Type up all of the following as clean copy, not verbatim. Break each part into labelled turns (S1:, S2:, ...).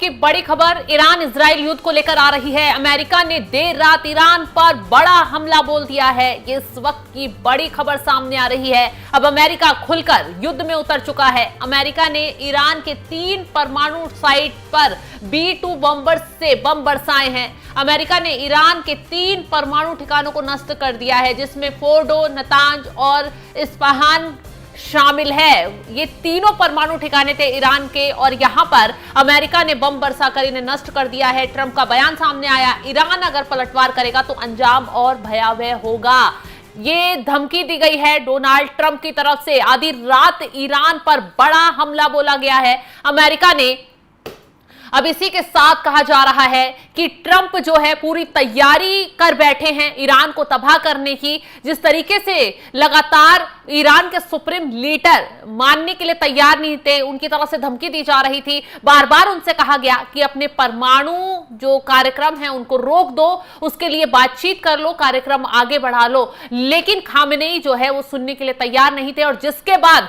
S1: की बड़ी खबर ईरान इजराइल युद्ध को लेकर आ रही है। अमेरिका ने देर रात ईरान पर बड़ा हमला बोल दिया है। ये इस वक्त की बड़ी खबर सामने आ रही है। अब अमेरिका खुलकर युद्ध में उतर चुका है। अमेरिका ने ईरान के 3 परमाणु साइट पर B-2 बम्बर से बम बरसाए हैं। अमेरिका ने ईरान के 3 परमाणु ठिकानों को नष्ट कर दिया है, जिसमें फोर्डो, नतांज और इस्फहान शामिल है। ये तीनों परमाणु ठिकाने थे ईरान के और यहां पर अमेरिका ने बम बरसाकर इन्हें नष्ट कर दिया है। ट्रंप का बयान सामने आया, ईरान अगर पलटवार करेगा तो अंजाम और भयावह होगा। ये धमकी दी गई है डोनाल्ड ट्रंप की तरफ से। आधी रात ईरान पर बड़ा हमला बोला गया है अमेरिका ने। अब इसी के साथ कहा जा रहा है कि ट्रंप जो है पूरी तैयारी कर बैठे हैं ईरान को तबाह करने की। जिस तरीके से लगातार ईरान के सुप्रीम लीडर मानने के लिए तैयार नहीं थे, उनकी तरफ से धमकी दी जा रही थी। बार बार उनसे कहा गया कि अपने परमाणु जो कार्यक्रम है उनको रोक दो, उसके लिए बातचीत कर लो, कार्यक्रम आगे बढ़ा लो। लेकिन खामेनेई जो है वो सुनने के लिए तैयार नहीं थे और जिसके बाद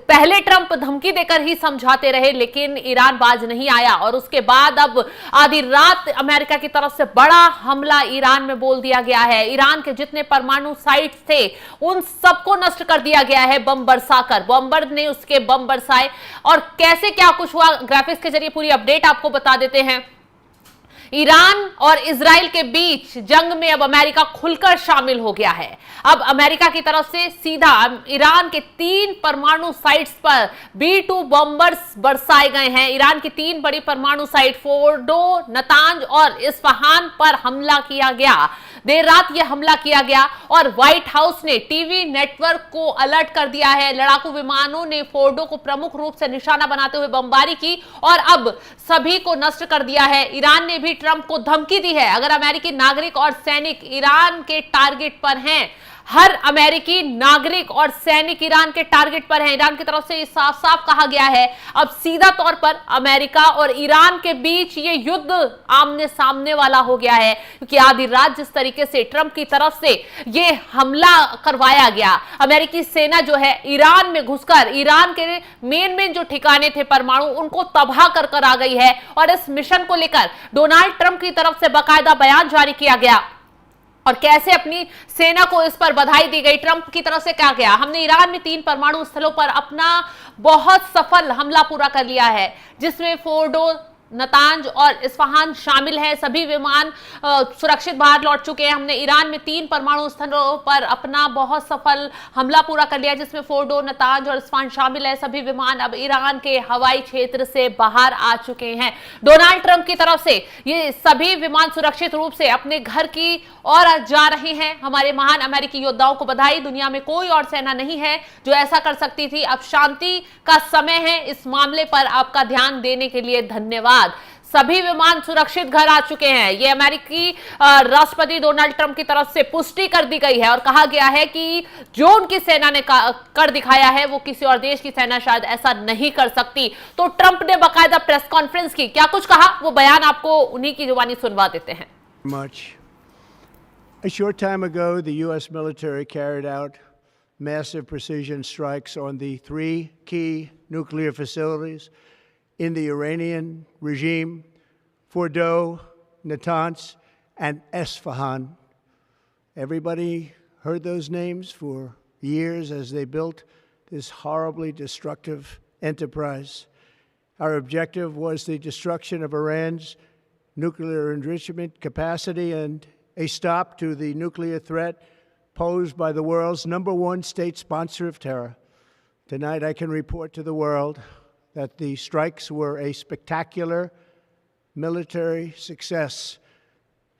S1: पहले ट्रंप धमकी देकर ही समझाते रहे, लेकिन ईरान बाज नहीं आया और उसके बाद अब आधी रात अमेरिका की तरफ से बड़ा हमला ईरान में बोल दिया गया है। ईरान के जितने परमाणु साइट्स थे उन सबको नष्ट कर दिया गया है बम बरसाकर। बम्बर ने उसके बम बरसाए और कैसे क्या कुछ हुआ ग्राफिक्स के जरिए पूरी अपडेट आपको बता देते हैं। ईरान और इजराइल के बीच जंग में अब अमेरिका खुलकर शामिल हो गया है। अब अमेरिका की तरफ से सीधा ईरान के 3 परमाणु साइट्स पर B-2 बम्बर्स बरसाए गए हैं। ईरान की 3 बड़ी परमाणु साइट फोर्डो, नतांज और इस्फहान पर हमला किया गया। देर रात यह हमला किया गया और व्हाइट हाउस ने टीवी नेटवर्क को अलर्ट कर दिया है। लड़ाकू विमानों ने फोर्डो को प्रमुख रूप से निशाना बनाते हुए बमबारी की और अब सभी को नष्ट कर दिया है। ईरान ने भी ट्रंप को धमकी दी है, अगर अमेरिकी नागरिक और सैनिक ईरान के टारगेट पर हैं, हर अमेरिकी नागरिक और सैनिक ईरान के टारगेट पर हैं। ईरान की तरफ से साफ साफ कहा गया है अब सीधा तौर पर अमेरिका और ईरान के बीच ये युद्ध आमने सामने वाला हो गया है, क्योंकि आधी रात जिस तरीके से ट्रंप की तरफ से ये हमला करवाया गया, अमेरिकी सेना जो है ईरान में घुसकर ईरान के मेन जो ठिकाने थे परमाणु उनको तबाह कर आ गई है। और इस मिशन को लेकर डोनाल्ड ट्रंप की तरफ से बाकायदा बयान जारी किया गया और कैसे अपनी सेना को इस पर बधाई दी गई। ट्रंप की तरफ से क्या गया, हमने ईरान में 3 परमाणु स्थलों पर अपना बहुत सफल हमला पूरा कर लिया है, जिसमें फोर्डो, नतांज और इस्फहान शामिल है। सभी विमान सुरक्षित बाहर लौट चुके हैं। हमने ईरान में 3 परमाणु स्थलों पर अपना बहुत सफल हमला पूरा कर लिया, जिसमें फोर्डो, नतांज और इस्फहान शामिल है। सभी विमान अब ईरान के हवाई क्षेत्र से बाहर आ चुके हैं। डोनाल्ड ट्रंप की तरफ से ये सभी विमान सुरक्षित रूप से अपने घर की ओर जा रहे हैं। हमारे महान अमेरिकी योद्धाओं को बधाई। दुनिया में कोई और सेना नहीं है जो ऐसा कर सकती थी। अब शांति का समय है। इस मामले पर आपका ध्यान देने के लिए धन्यवाद। सभी विमान सुरक्षित घर आ चुके हैं। ये अमेरिकी राष्ट्रपति डोनाल्ड ट्रंप की तरफ से पुष्टि कर दी गई है और कहा गया है कि जो उनकी सेना ने कर दिखाया है वो किसी और देश की सेना शायद ऐसा नहीं कर सकती। तो ट्रंप ने बाकायदा प्रेस कॉन्फ्रेंस की, क्या कुछ कहा वो बयान आपको उन्हीं की जुबानी सुनवा देते हैं।
S2: A short time ago, the U.S. military carried out massive precision strikes on the 3 key nuclear facilities in the Iranian regime: Fordo, Natanz, and Esfahan. Everybody heard those names for years as they built this horribly destructive enterprise. Our objective was the destruction of Iran's nuclear enrichment capacity and a stop to the nuclear threat posed by the world's #1 state sponsor of terror. Tonight, I can report to the world that the strikes were a spectacular military success.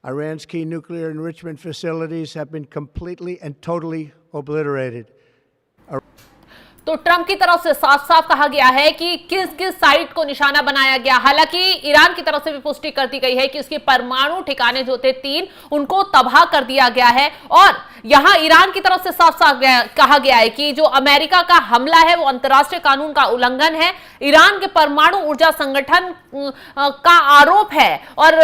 S2: Iran's key nuclear enrichment facilities have been completely and totally obliterated.
S1: तो Trump की तरफ से साफ साफ कहा गया है कि किस किस साइट को निशाना बनाया गया। हालांकि ईरान की तरफ से भी पुष्टि कर दी गई है कि उसके परमाणु ठिकाने जो थे 3 उनको तबाह कर दिया गया है। और यहां ईरान की तरफ से साफ साफ कहा गया है कि जो अमेरिका का हमला है वो अंतर्राष्ट्रीय कानून का उल्लंघन है, ईरान के परमाणु ऊर्जा संगठन का आरोप है। और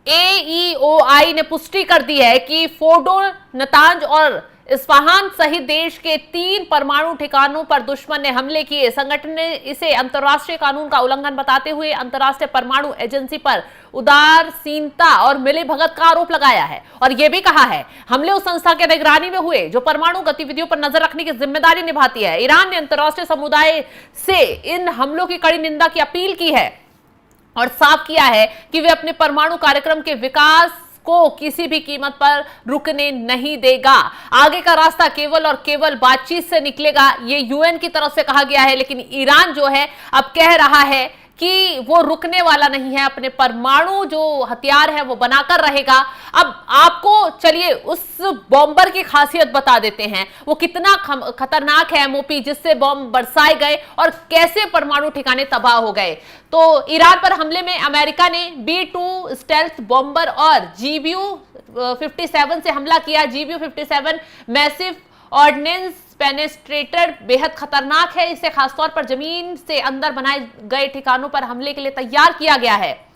S1: AEOI ने पुष्टि कर दी है कि फोर्डो, नतांज और इस्फहान सहित देश के 3 परमाणु ठिकानों पर दुश्मन ने हमले किए। संगठन ने इसे अंतर्राष्ट्रीय कानून का उल्लंघन बताते हुए अंतर्राष्ट्रीय परमाणु एजेंसी पर उदासीनता और मिलीभगत का आरोप लगाया है और यह भी कहा है हमले उस संस्था के निगरानी में हुए जो परमाणु गतिविधियों पर नजर रखने की जिम्मेदारी निभाती है। ईरान ने अंतर्राष्ट्रीय समुदाय से इन हमलों की कड़ी निंदा की अपील की है और साफ किया है कि वे अपने परमाणु कार्यक्रम के विकास को किसी भी कीमत पर रुकने नहीं देगा। आगे का रास्ता केवल और केवल बातचीत से निकलेगा, ये यूएन की तरफ से कहा गया है। लेकिन ईरान जो है अब कह रहा है कि वो रुकने वाला नहीं है, अपने परमाणु जो हथियार है वो बनाकर रहेगा। अब आपको चलिए उस बॉम्बर की खासियत बता देते हैं, वो कितना खतरनाक है एमओपी जिससे बॉम्ब बरसाए गए और कैसे परमाणु ठिकाने तबाह हो गए। तो ईरान पर हमले में अमेरिका ने B-2 स्टेल्थ बॉम्बर और GBU-57 से हमला किया। GBU-57 मैसिव ऑर्डिनेंस पेनेस्ट्रेटर बेहद खतरनाक है। इसे खासतौर पर जमीन से अंदर बनाए गए ठिकानों पर हमले के लिए तैयार किया गया है।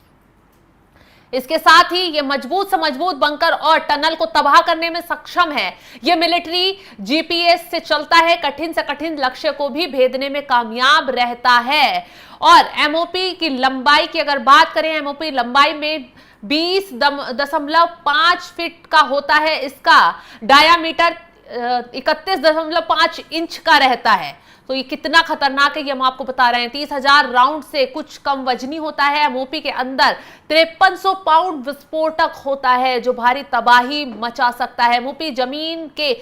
S1: इसके साथ ही यह मजबूत से मजबूत बंकर और टनल को तबाह करने में सक्षम है। यह मिलिट्री जीपीएस से चलता है, कठिन से कठिन लक्ष्य को भी भेदने में कामयाब रहता है। और एमओपी की लंबाई की अगर बात करें, एमओपी लंबाई में 20.5 फीट का होता है। इसका डायामीटर 31.5 इंच का रहता है। तो ये कितना खतरनाक है ये हम आपको बता रहे हैं। 30,000 राउंड से कुछ कम वजनी होता है। एमओपी के अंदर 5300 पाउंड विस्फोटक होता है जो भारी तबाही मचा सकता है। एमओपी जमीन के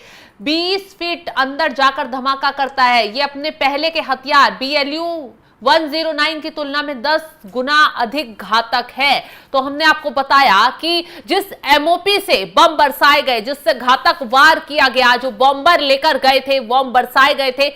S1: 20 फीट अंदर जाकर धमाका करता है। ये अपने पहले के हथियार BLU-109 की तुलना में 10 गुना अधिक घातक है। तो हमने आपको बताया कि जिस एमओपी से बम बरसाए गए, जिससे घातक वार किया गया, जो बॉम्बर लेकर गए थे, बम बरसाए गए थे,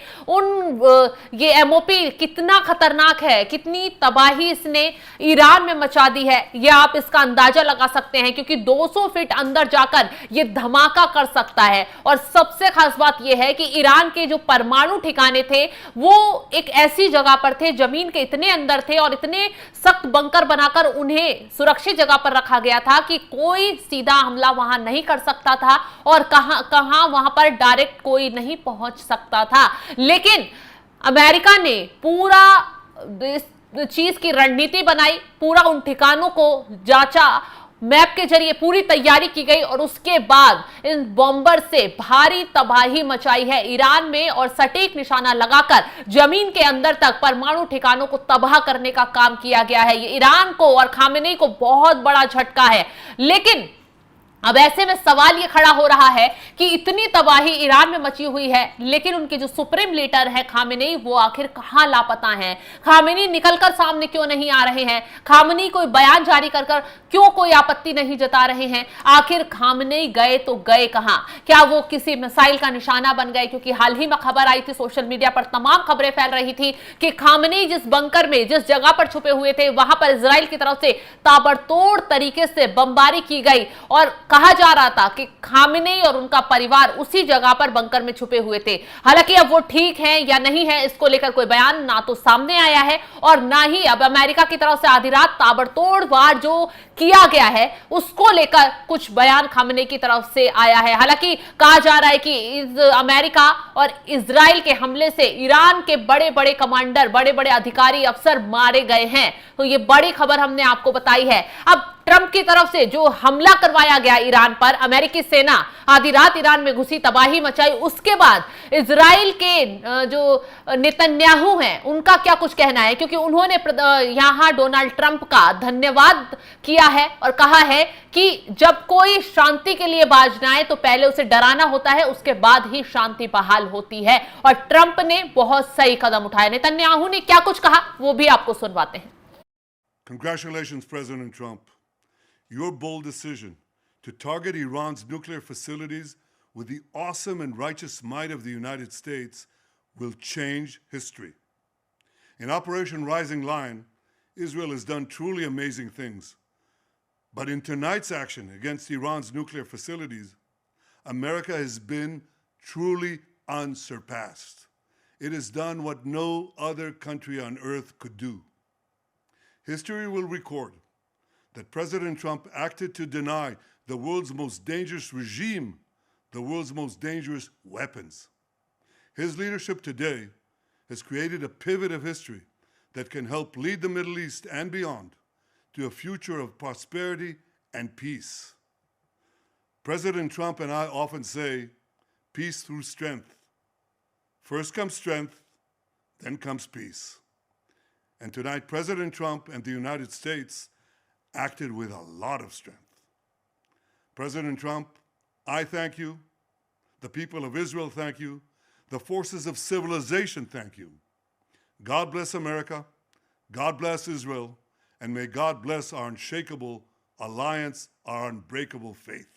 S1: ये एमओपी कितना खतरनाक है, कितनी तबाही इसने ईरान में मचा दी है, ये आप इसका अंदाजा लगा सकते हैं। क्योंकि 200 फीट अंदर जाकर ये धमाका कर सकता है। और सबसे खास बात यह है कि ईरान के जो परमाणु ठिकाने थे वो एक ऐसी जगह पर थे, जमीन के इतने अंदर थे और इतने सख्त बंकर बनाकर उन्हें सुरक्षित जगह पर रखा गया था कि कोई सीधा हमला वहां नहीं कर सकता था और कहां वहां पर डायरेक्ट कोई नहीं पहुंच सकता था। लेकिन अमेरिका ने पूरा इस चीज की रणनीति बनाई, पूरा उन ठिकानों को जांचा, मैप के जरिए पूरी तैयारी की गई और उसके बाद इन बॉम्बर से भारी तबाही मचाई है ईरान में और सटीक निशाना लगाकर जमीन के अंदर तक परमाणु ठिकानों को तबाह करने का काम किया गया है। ये ईरान को और खामेनी को बहुत बड़ा झटका है। लेकिन अब ऐसे में सवाल यह खड़ा हो रहा है कि इतनी तबाही ईरान में मची हुई है, लेकिन उनके जो सुप्रीम लीडर है खामेनी, वो आखिर कहां लापता हैं? खामेनी निकलकर सामने क्यों नहीं आ रहे हैं? खामेनी कोई बयान जारी कर क्यों कोई आपत्ति नहीं जता रहे हैं? आखिर खामेनी गए तो गए कहां? क्या वो किसी मिसाइल का निशाना बन गए? क्योंकि हाल ही में खबर आई थी, सोशल मीडिया पर तमाम खबरें फैल रही थी कि खामेनी जिस बंकर में, जिस जगह पर छुपे हुए थे, वहां पर इजराइल की तरफ से ताबड़तोड़ तरीके से बमबारी की गई और कहा जा रहा था कि खामेनी और उनका परिवार उसी जगह पर बंकर में छुपे हुए थे। हालांकि अब वो ठीक है या नहीं है, इसको लेकर कोई बयान ना तो सामने आया है और ना ही अब अमेरिका की तरफ से आधी रात ताबड़तोड़ वार जो किया गया है उसको लेकर कुछ बयान खामेनी की तरफ से आया है। हालांकि कहा जा रहा है कि अमेरिका और इजराइल के हमले से ईरान के बड़े बड़े कमांडर, बड़े बड़े अधिकारी, अफसर मारे गए हैं। तो ये बड़ी खबर हमने आपको बताई है। अब ट्रंप की तरफ से जो हमला करवाया गया ईरान पर, अमेरिकी सेना आधी रात ईरान में घुसी, तबाही मचाई, उसके बाद इजराइल के जो नेतन्याहू हैं उनका क्या कुछ कहना है? क्योंकि उन्होंने यहां डोनाल्ड ट्रंप का धन्यवाद किया है और कहा है कि जब कोई शांति के लिए बाजना है तो पहले उसे डराना होता है, उसके बाद ही शांति बहाल होती है। और ट्रंप ने बहुत सही कदम उठाया। नेतन्याहू ने क्या कुछ कहा वो भी आपको सुनवाते हैं।
S3: Congratulations, President Trump. Your bold decision to target Iran's nuclear facilities with the awesome and righteous might of the United States will change history. In Operation Rising Lion, Israel has done truly amazing things. But in tonight's action against Iran's nuclear facilities, America has been truly unsurpassed. It has done what no other country on earth could do. History will record that President Trump acted to deny the world's most dangerous regime the world's most dangerous weapons. His leadership today has created a pivot of history that can help lead the Middle East and beyond to a future of prosperity and peace. President Trump and I often say, peace through strength. First comes strength, then comes peace. And tonight, President Trump and the United States acted with a lot of strength. President Trump, I thank you. The people of Israel thank you. The forces of civilization thank you. God bless America. God bless Israel. And may God bless our unshakable alliance, our unbreakable faith.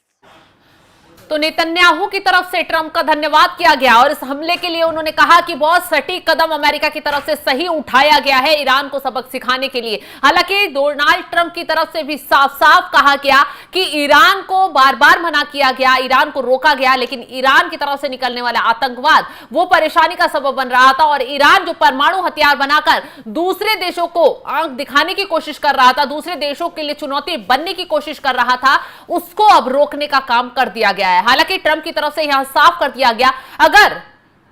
S1: तो Netanyahu की तरफ से Trump का धन्यवाद किया गया और इस हमले के लिए उन्होंने कहा कि बहुत सटीक कदम अमेरिका की तरफ से सही उठाया गया है ईरान को सबक सिखाने के लिए। हालांकि डोनाल्ड ट्रंप की तरफ से भी साफ साफ कहा गया कि ईरान को बार बार मना किया गया, ईरान को रोका गया, लेकिन ईरान की तरफ से निकलने वाला आतंकवाद वो परेशानी का सबब बन रहा था और ईरान जो परमाणु हथियार बनाकर दूसरे देशों को आंख दिखाने की कोशिश कर रहा था, दूसरे देशों के लिए चुनौती बनने की कोशिश कर रहा था, उसको अब रोकने का काम कर दिया गया है। हालांकि ट्रंप की तरफ से यहां साफ कर दिया गया, अगर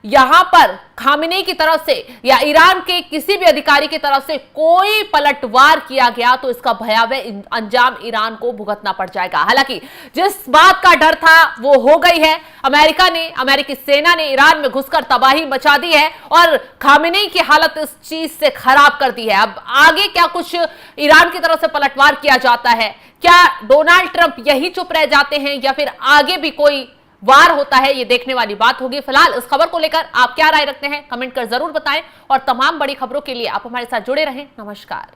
S1: यहां पर खामेनी की तरफ से या ईरान के किसी भी अधिकारी की तरफ से कोई पलटवार किया गया तो इसका भयावह अंजाम ईरान को भुगतना पड़ जाएगा। हालांकि जिस बात का डर था वो हो गई है। अमेरिकी सेना ने ईरान में घुसकर तबाही मचा दी है और खामेनी की हालत इस चीज से खराब कर दी है। अब आगे क्या कुछ ईरान की तरफ से पलटवार किया जाता है, क्या डोनाल्ड ट्रंप यही चुप रह जाते हैं या फिर आगे भी कोई वार होता है, ये देखने वाली बात होगी। फिलहाल इस खबर को लेकर आप क्या राय रखते हैं कमेंट कर जरूर बताएं और तमाम बड़ी खबरों के लिए आप हमारे साथ जुड़े रहें। नमस्कार।